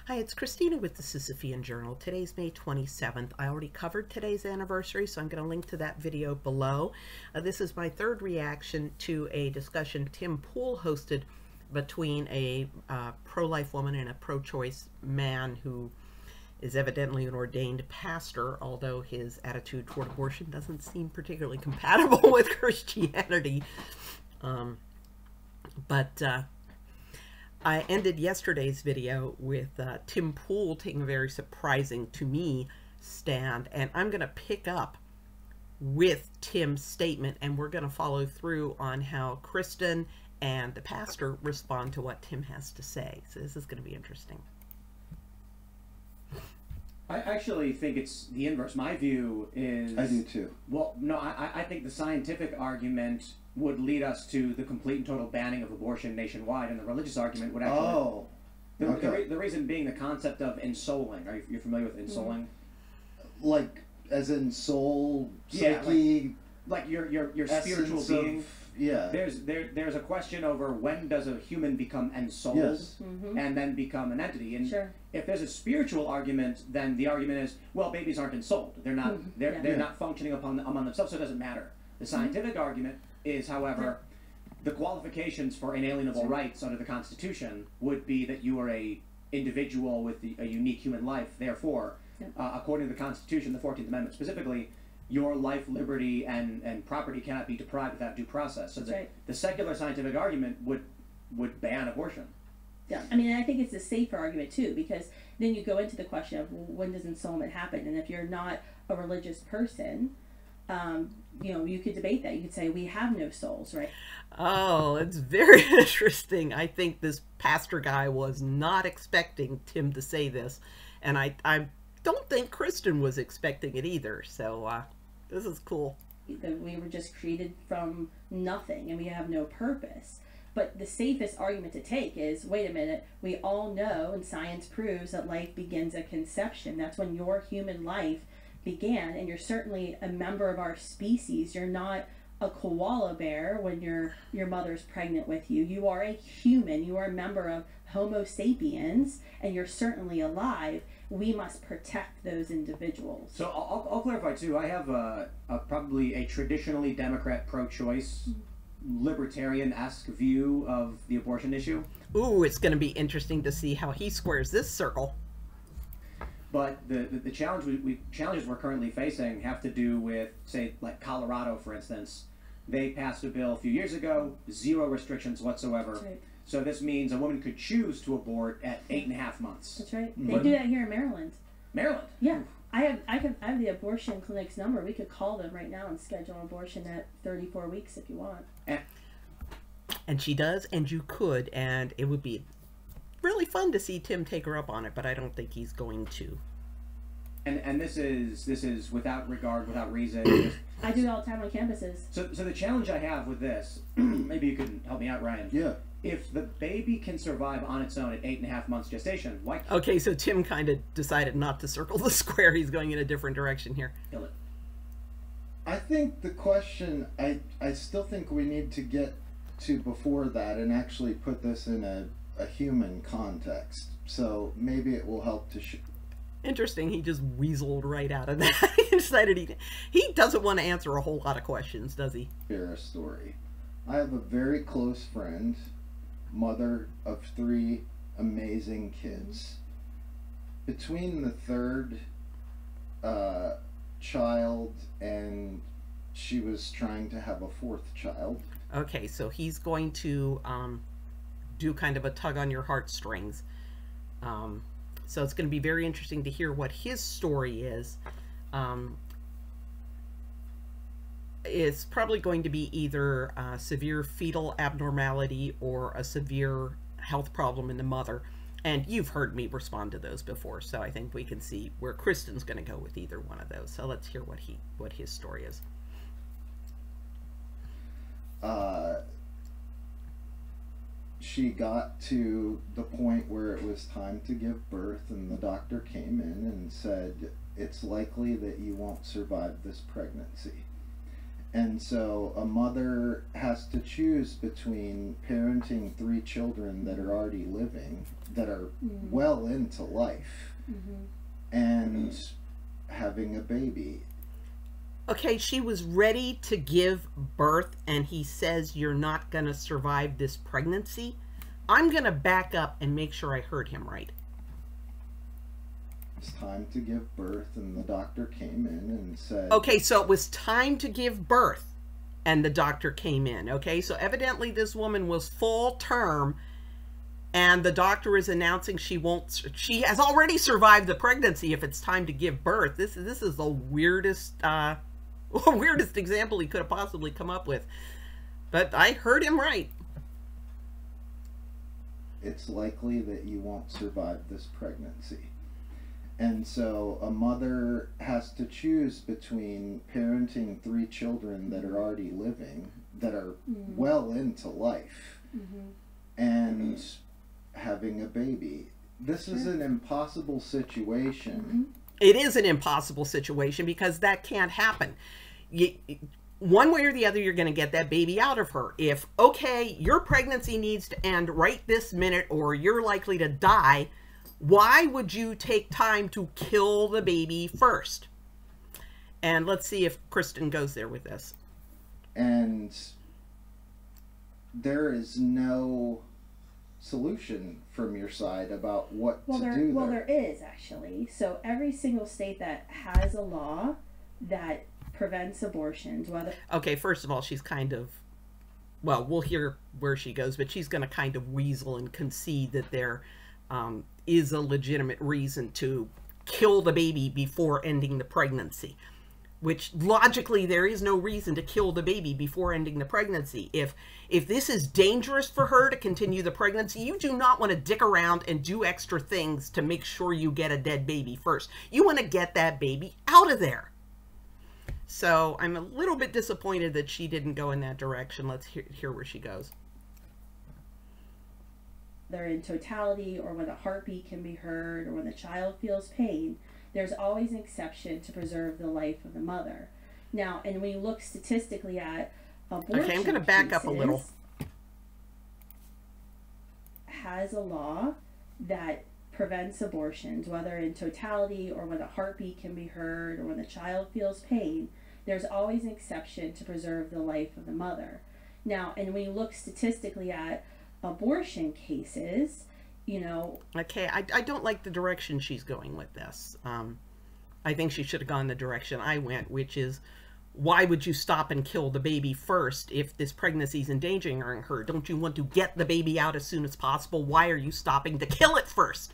Hi, it's Christina with the Sisyphean Journal. Today's May 27th. I already covered today's anniversary, so I'm going to link to that video below. This is my third reaction to a discussion Tim Pool hosted between a pro-life woman and a pro-choice man who is evidently an ordained pastor, although his attitude toward abortion doesn't seem particularly compatible with Christianity. I ended yesterday's video with Tim Pool taking a very surprising, to me, stand, and I'm going to pick up with Tim's statement, and we're going to follow through on how Kristan and the pastor respond to what Tim has to say. So this is going to be interesting. I actually think it's the inverse. My view is... I do too. Well, no, I think the scientific argument would lead us to the complete and total banning of abortion nationwide, and the religious argument would actually... Oh, okay. The reason being the concept of ensouling. Are you familiar with ensouling? Like, as in soul, Yeah, psyche... like your spiritual being. Yeah. There's a question over when does a human become ensouled, Yes. and then become an entity. And Sure. if there's a spiritual argument, then the argument is, well, babies aren't ensouled. They're not. They're not functioning among themselves, so it doesn't matter. The scientific argument is, however, the qualifications for inalienable rights under the Constitution would be that you are a individual with a unique human life. Therefore, according to the Constitution, the 14th Amendment specifically, your life, liberty, and property cannot be deprived without due process. So the secular scientific argument would ban abortion. Yeah, I mean, I think it's a safer argument too, because then you go into the question of, well, when does ensoulment happen? And if you're not a religious person, you know, you could debate that. You could say we have no souls, right? Oh, it's very interesting. I think this pastor guy was not expecting Tim to say this, and I don't think Kristan was expecting it either. So this is cool. That we were just created from nothing and we have no purpose. But the safest argument to take is, wait a minute, we all know, and science proves, that life begins at conception. That's when your human life began, and you're certainly a member of our species. You're not a koala bear when your mother's pregnant with you. You are a human. You are a member of Homo sapiens, and you're certainly alive. We must protect those individuals. So I'll clarify too. I have probably a traditionally Democrat pro-choice, libertarian-esque view of the abortion issue. Ooh, it's going to be interesting to see how he squares this circle. But the challenges we're currently facing have to do with, say, like Colorado, for instance. They passed a bill a few years ago, 0 restrictions whatsoever. That's right. So this means a woman could choose to abort at 8.5 months. That's right. They do that here in Maryland. Maryland? Yeah. I have the abortion clinic's number. We could call them right now and schedule an abortion at 34 weeks if you want. And she does, and you could, and it would be really fun to see Tim take her up on it, but I don't think he's going to. And this is without regard, without reason. I do it all the time on campuses. So the challenge I have with this, maybe you can help me out, Ryan. Yeah. If the baby can survive on its own at 8.5 months gestation, why can't... Okay, so Tim kind of decided not to circle the square. He's going in a different direction here. Kill it. I think the question, I still think we need to get to before that and actually put this in a human context. So maybe it will help to... Interesting, he just weaseled right out of that. He decided he doesn't want to answer a whole lot of questions, does he? Share a story. I have a very close friend, mother of 3 amazing kids. Between the 3rd child and she was trying to have a 4th child. Okay, so he's going to do kind of a tug on your heartstrings. So it's going to be very interesting to hear what his story is. It's probably going to be either a severe fetal abnormality or a severe health problem in the mother. And you've heard me respond to those before, so I think we can see where Kristan's going to go with either one of those. So let's hear what his story is. She got to the point where it was time to give birth, and the doctor came in and said, it's likely that you won't survive this pregnancy. And so a mother has to choose between parenting 3 children that are already living, that are well into life, and having a baby. Okay, she was ready to give birth, and he says you're not going to survive this pregnancy. I'm going to back up and make sure I heard him right. It's time to give birth, and the doctor came in and said... Okay, so it was time to give birth, and the doctor came in. Okay, so evidently this woman was full term, and the doctor is announcing she has already survived the pregnancy if it's time to give birth. This is the weirdest weirdest example he could have possibly come up with. But I heard him right. It's likely that you won't survive this pregnancy. And so a mother has to choose between parenting 3 children that are already living, that are well into life, and having a baby. This is an impossible situation. It is an impossible situation because that can't happen. One way or the other, you're going to get that baby out of her. If, okay, your pregnancy needs to end right this minute or you're likely to die, why would you take time to kill the baby first? And let's see if Kristan goes there with this. And there is no solution from your side about what to do. Well, there is actually. So every single state that has a law that prevents abortions, whether... Okay, first of all, she's kind of... Well, we'll hear where she goes, but she's going to kind of weasel and concede that there is a legitimate reason to kill the baby before ending the pregnancy. Which, logically, there is no reason to kill the baby before ending the pregnancy. If this is dangerous for her to continue the pregnancy, you do not want to dick around and do extra things to make sure you get a dead baby first. You want to get that baby out of there. So I'm a little bit disappointed that she didn't go in that direction. Let's hear where she goes. They're in totality, or when a heartbeat can be heard, or when the child feels pain, there's always an exception to preserve the life of the mother. Now, and when you look statistically at abortion okay, I'm going to back up a little. Has a law that prevents abortions, whether in totality or when a heartbeat can be heard or when the child feels pain, there's always an exception to preserve the life of the mother. Now, and when you look statistically at abortion cases, you know... Okay, I don't like the direction she's going with this. I think she should have gone the direction I went, which is, why would you stop and kill the baby first if this pregnancy is endangering her? Don't you want to get the baby out as soon as possible? Why are you stopping to kill it first?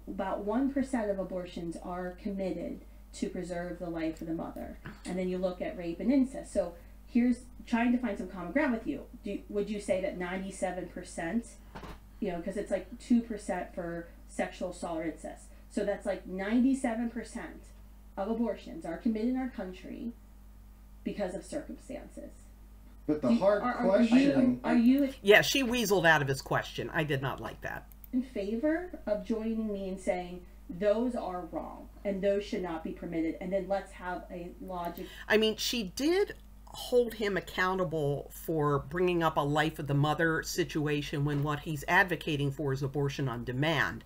About 1% of abortions are committed to preserve the life of the mother. And then you look at rape and incest. So here's trying to find some common ground with you. Would you say that 97%, you know, because it's like 2% for sexual assault or incest. So that's like 97% of abortions are committed in our country because of circumstances. But the hard question... Are you... Yeah, she weaseled out of his question. I did not like that. In favor of joining me in saying those are wrong and those should not be permitted, and then let's have a logic... I mean, she did hold him accountable for bringing up a life of the mother situation when what he's advocating for is abortion on demand.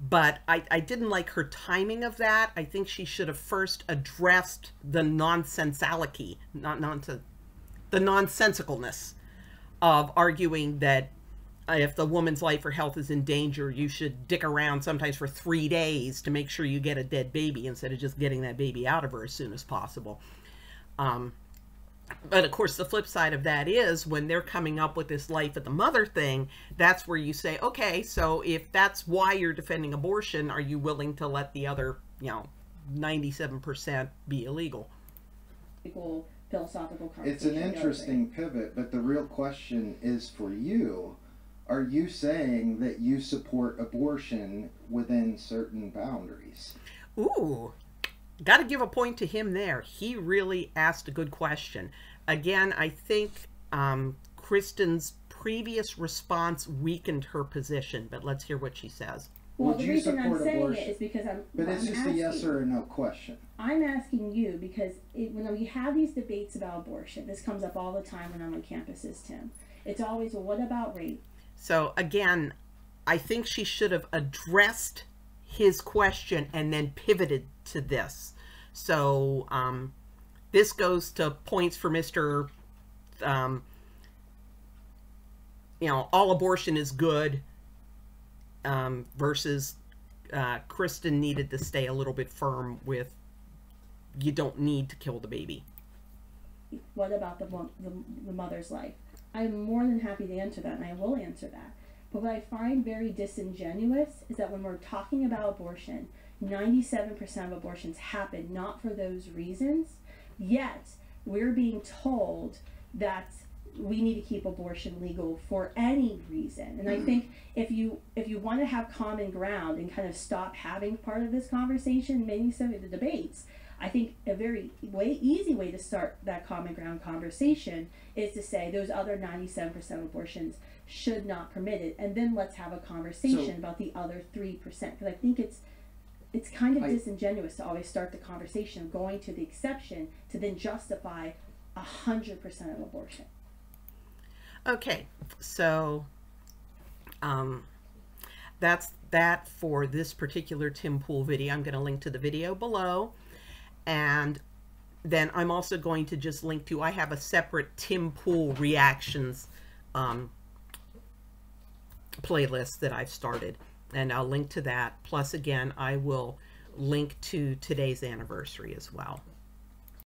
But I didn't like her timing of that. I think she should have first addressed the nonsensality, the nonsensicalness of arguing that if the woman's life or health is in danger, you should dick around sometimes for 3 days to make sure you get a dead baby instead of just getting that baby out of her as soon as possible. But of course, the flip side of that is when they're coming up with this life of the mother thing, that's where you say, okay, so if that's why you're defending abortion, are you willing to let the other, 97% be illegal? Philosophical conversation. It's an interesting pivot, but the real question is for you. Are you saying that you support abortion within certain boundaries? Ooh. Got to give a point to him there. He really asked a good question. Again, I think Kristan's previous response weakened her position, but let's hear what she says. Well, Would the you reason I'm support saying abortion? it is because But it's just a yes or a no question. I'm asking you because when we have these debates about abortion, this comes up all the time when I'm on campuses, Tim. It's always, well, what about rape? So again, I think she should have addressed his question and then pivoted to this. So this goes to points for Mr. All abortion is good versus Kristan needed to stay a little bit firm with you don't need to kill the baby. What about the mother's life? I'm more than happy to answer that, and I will answer that. But what I find very disingenuous is that when we're talking about abortion, 97% of abortions happen not for those reasons, yet we're being told that we need to keep abortion legal for any reason. And I think if you want to have common ground and kind of stop having part of this conversation, maybe some of the debates, I think a very easy way to start that common ground conversation is to say those other 97% of abortions should not permit it, and then let's have a conversation about the other 3%. Because I think it's kind of disingenuous to always start the conversation going to the exception to then justify 100% of abortion. Okay, so that's that for this particular Tim Pool video. I'm going to link to the video below, and then I'm also going to just link to, I have a separate Tim Pool reactions playlist that I've started, and I'll link to that. Plus, again, I will link to today's anniversary as well.